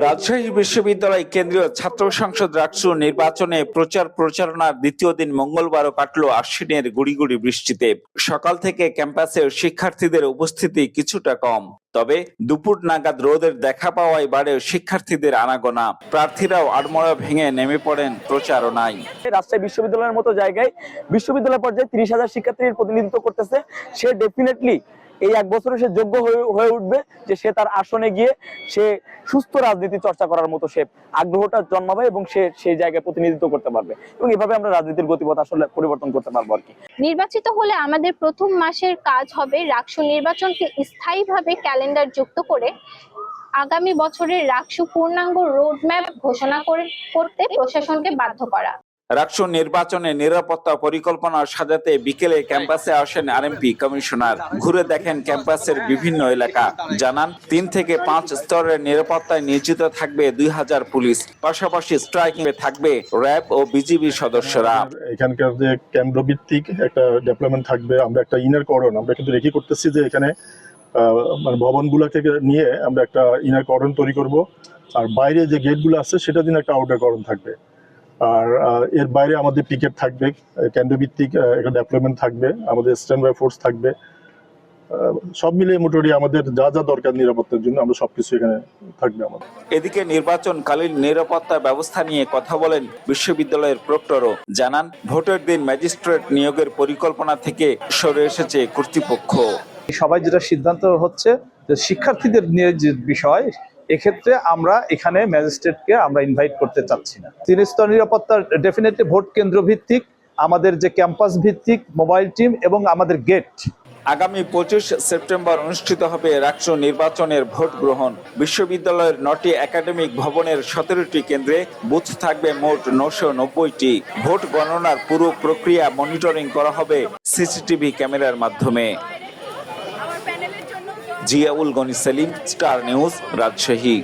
রাজশাহী বিশ্ববিদ্যালয় কেন্দ্রীয় ছাত্র সংসদ রাকসু নির্বাচনে প্রচারণার দ্বিতীয় দিন মঙ্গলবারও কাটল আশ্বিনের গুড়ি বৃষ্টিতে। সকাল থেকে ক্যাম্পাসে শিক্ষার্থীদের উপস্থিতি কিছুটা কম, তবে দুপুর নাগাদ রোদের দেখা পাওয়ায় বাড়ে শিক্ষার্থীদের আনাগোনা। প্রার্থীরাও আড়মোড়া ভেঙে নেমে পড়েন প্রচারণায়। রাজশাহী বিশ্ববিদ্যালয়ের মতো জায়গায় বিশ্ববিদ্যালয় পর্যায়ে 30,000 শিক্ষার্থীর প্রতিনিধিত্ব করতেছে। সে ডেফিনেটলি এই এক বছরে সে যোগ্য হয়ে উঠবে যে সে তার আসনে গিয়ে সে সুস্থ রাজনীতি চর্চা করার মতো সে আগ্রহটা জন্মাবে এবং সে সেই জায়গায় প্রতিনিধিত্ব করতে পারবে এবং এভাবে আমরা রাজনীতির গতিপথ আসলে পরিবর্তন করতে পারবো আর কি। নির্বাচিত হলে আমাদের প্রথম মাসের কাজ হবে রাকসু নির্বাচনকে স্থায়ীভাবে ক্যালেন্ডার যুক্ত করে আগামী বছরের রাকসু পূর্ণাঙ্গ রোডম্যাপ ঘোষণা করতে প্রশাসনকে বাধ্য করা। রাকসু নির্বাচনে নিরাপত্তা পরিকল্পনা সাজাতে বিকেলে ক্যাম্পাসে আসেন আরএমপি কমিশনার। ঘুরে দেখেন ক্যাম্পাসের বিভিন্ন এলাকা। জানান 3 থেকে 5 স্তরের নিরাপত্তায় নিয়োজিত থাকবে 2000 পুলিশ, পাশাপাশি স্ট্রাইকিং থাকবে র্যাব ও বিজিবি সদস্যরা। এখানকার যে কেন্দ্র ভিত্তিক একটা ডেভেলপমেন্ট থাকবে, আমরা একটা ইনার কর্ডন আমরা কিন্তু রেখে করতেছি যে এখানে মানে ভবনগুলোকে নিয়ে আমরা একটা ইনার কর্ডন তৈরি করব, আর বাইরে যে গেটগুলো আছে সেটা দিন একটা আউটার কর্ডন থাকবে। আর এর বাইরে আমাদের পিকেট থাকবে, কেন্দ্রভিত্তিক একটা ডেভেলপমেন্ট থাকবে, আমাদের স্ট্যান্ড বাই ফোর্স থাকবে। সব মিলিয়ে মোটামুটি আমাদের যা যা দরকার নিরাপত্তার জন্য আমরা সবকিছু এখানে থাকবে আমাদের। এদিকে নির্বাচনকালীন নিরাপত্তা ব্যবস্থা নিয়ে কথা বলেন বিশ্ববিদ্যালয়ের প্রক্টরও। জানান ভোটের দিন ম্যাজিস্ট্রেট নিয়োগের পরিকল্পনা থেকে সরে এসেছে কর্তৃপক্ষ। সবাই যেটা সিদ্ধান্ত হচ্ছে যে শিক্ষার্থীদের নিয়ে যে বিষয়, এক্ষেত্রে আমরা এখানে ম্যাজিস্ট্রেটকে আমরা ইনভাইট করতে চাচ্ছি না। 3 স্তর নিরাপত্তা ডেফিনেটলি ভোট কেন্দ্র ভিত্তিক, আমাদের যে ক্যাম্পাস ভিত্তিক মোবাইল টিম এবং আমাদের গেট। আগামী 25 সেপ্টেম্বর অনুষ্ঠিত হবে রাকসু নির্বাচনের ভোট গ্রহণ। বিশ্ববিদ্যালয়ের 9টি একাডেমিক ভবনের 17টি কেন্দ্রে বুথ থাকবে মোট 990টি। ভোট গণনার পুরো প্রক্রিয়া মনিটরিং করা হবে সিসিটিভি ক্যামেরার মাধ্যমে। Ziaul Goni Selim, star news, Rajshahi.